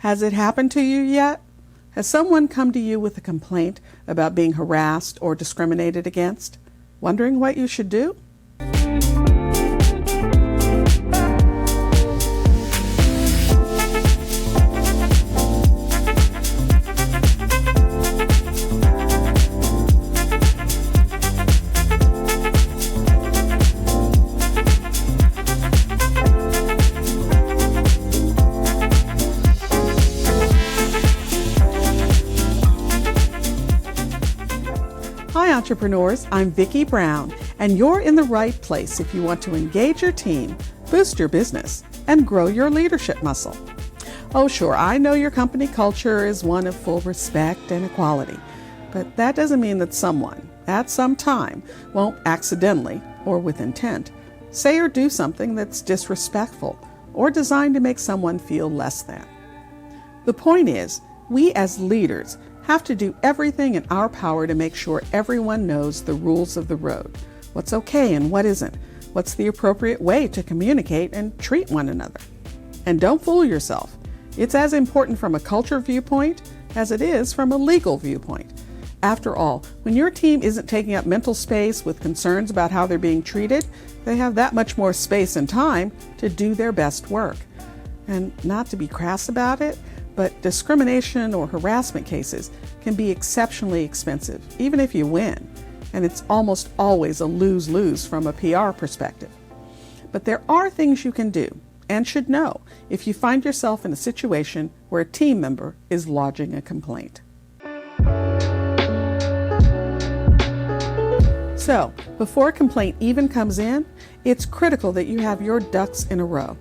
Has it happened to you yet? Has someone come to you with a complaint about being harassed or discriminated against? Wondering what you should do? Hi entrepreneurs, I'm Vicky Brown, and you're in the right place if you want to engage your team, boost your business, and grow your leadership muscle. Oh sure, I know your company culture is one of full respect and equality, but that doesn't mean that someone, at some time, won't accidentally, or with intent, say or do something that's disrespectful or designed to make someone feel less than. The point is, we as leaders have to do everything in our power to make sure everyone knows the rules of the road, what's okay and what isn't, what's the appropriate way to communicate and treat one another. And don't fool yourself. It's as important from a culture viewpoint as it is from a legal viewpoint. After all, when your team isn't taking up mental space with concerns about how they're being treated, they have that much more space and time to do their best work. And not to be crass about it, but discrimination or harassment cases can be exceptionally expensive, even if you win. And it's almost always a lose-lose from a PR perspective. But there are things you can do and should know if you find yourself in a situation where a team member is lodging a complaint. So, before a complaint even comes in, it's critical that you have your ducks in a row.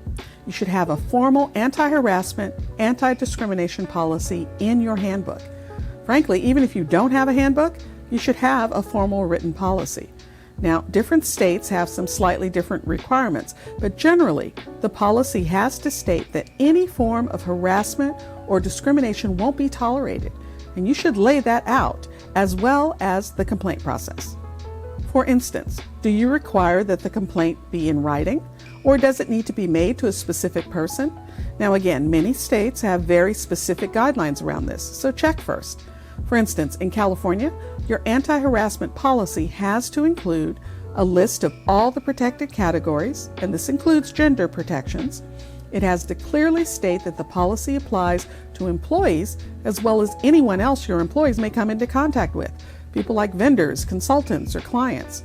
You should have a formal anti-harassment, anti-discrimination policy in your handbook. Frankly, even if you don't have a handbook, you should have a formal written policy. Now, different states have some slightly different requirements, but generally, the policy has to state that any form of harassment or discrimination won't be tolerated, and you should lay that out, as well as the complaint process. For instance, do you require that the complaint be in writing, or does it need to be made to a specific person? Now again, many states have very specific guidelines around this, so check first. For instance, in California, your anti-harassment policy has to include a list of all the protected categories, and this includes gender protections. It has to clearly state that the policy applies to employees as well as anyone else your employees may come into contact with, people like vendors, consultants, or clients.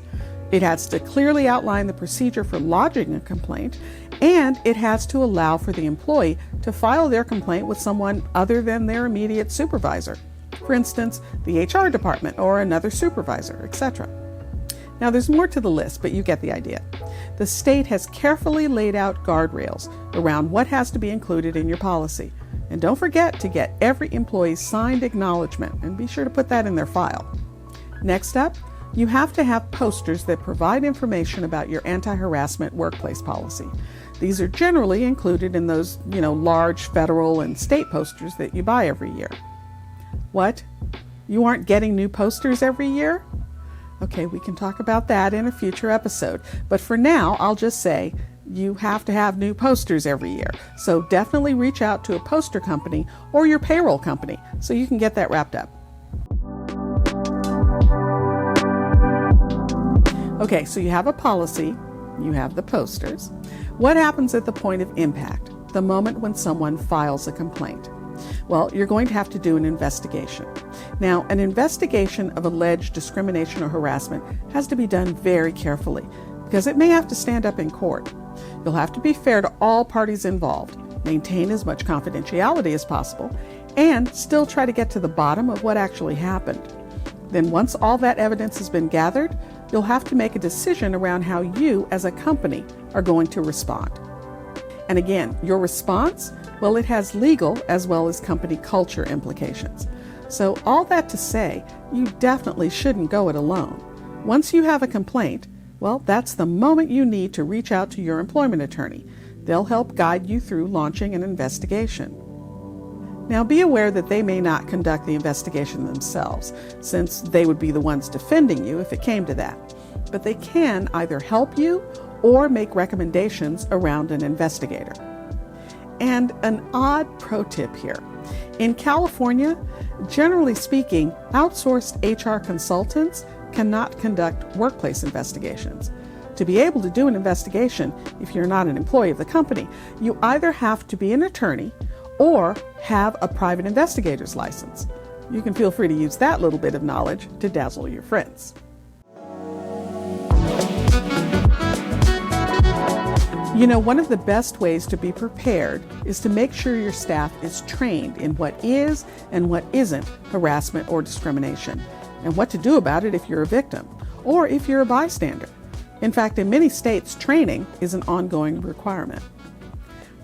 It has to clearly outline the procedure for lodging a complaint, and it has to allow for the employee to file their complaint with someone other than their immediate supervisor. For instance, the HR department or another supervisor, etc. Now there's more to the list, but you get the idea. The state has carefully laid out guardrails around what has to be included in your policy. And don't forget to get every employee's signed acknowledgement, and be sure to put that in their file. Next up, you have to have posters that provide information about your anti-harassment workplace policy. These are generally included in those, large federal and state posters that you buy every year. What? You aren't getting new posters every year? Okay, we can talk about that in a future episode. But for now, I'll just say you have to have new posters every year. So definitely reach out to a poster company or your payroll company so you can get that wrapped up. Okay, so you have a policy, you have the posters. What happens at the point of impact, the moment when someone files a complaint? Well, you're going to have to do an investigation. Now, an investigation of alleged discrimination or harassment has to be done very carefully because it may have to stand up in court. You'll have to be fair to all parties involved, maintain as much confidentiality as possible, and still try to get to the bottom of what actually happened. Then once all that evidence has been gathered, you'll have to make a decision around how you as a company are going to respond. And again, your response, well, it has legal as well as company culture implications. So all that to say, you definitely shouldn't go it alone. Once you have a complaint, well, that's the moment you need to reach out to your employment attorney. They'll help guide you through launching an investigation. Now be aware that they may not conduct the investigation themselves, since they would be the ones defending you if it came to that. But they can either help you or make recommendations around an investigator. And an odd pro tip here. In California, generally speaking, outsourced HR consultants cannot conduct workplace investigations. To be able to do an investigation, if you're not an employee of the company, you either have to be an attorney or have a private investigator's license. You can feel free to use that little bit of knowledge to dazzle your friends. You know, one of the best ways to be prepared is to make sure your staff is trained in what is and what isn't harassment or discrimination, and what to do about it if you're a victim or if you're a bystander. In fact, in many states, training is an ongoing requirement.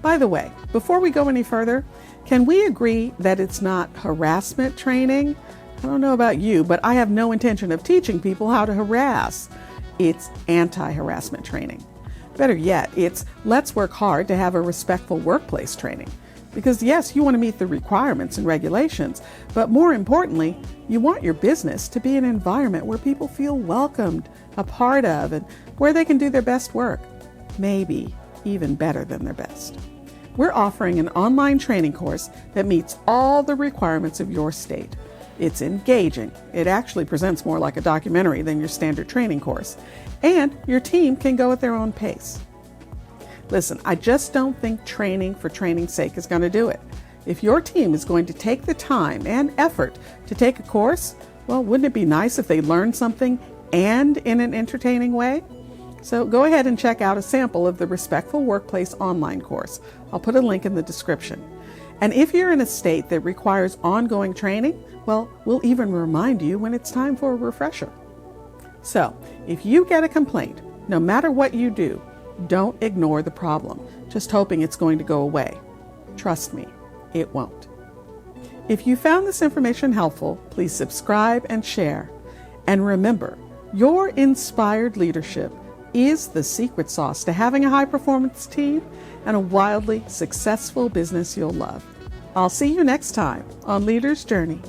By the way, before we go any further, can we agree that it's not harassment training? I don't know about you, but I have no intention of teaching people how to harass. It's anti-harassment training. Better yet, it's let's work hard to have a respectful workplace training. Because yes, you want to meet the requirements and regulations, but more importantly, you want your business to be an environment where people feel welcomed, a part of, and where they can do their best work. Maybe even better than their best. We're offering an online training course that meets all the requirements of your state. It's engaging. It actually presents more like a documentary than your standard training course. And your team can go at their own pace. Listen, I just don't think training for training's sake is going to do it. If your team is going to take the time and effort to take a course, well, wouldn't it be nice if they learned something and in an entertaining way? So go ahead and check out a sample of the Respectful Workplace online course. I'll put a link in the description. And if you're in a state that requires ongoing training, well, we'll even remind you when it's time for a refresher. So, if you get a complaint, no matter what you do, don't ignore the problem, just hoping it's going to go away. Trust me, it won't. If you found this information helpful, please subscribe and share. And remember, your inspired leadership is the secret sauce to having a high-performance team and a wildly successful business you'll love. I'll see you next time on Leader's Journey.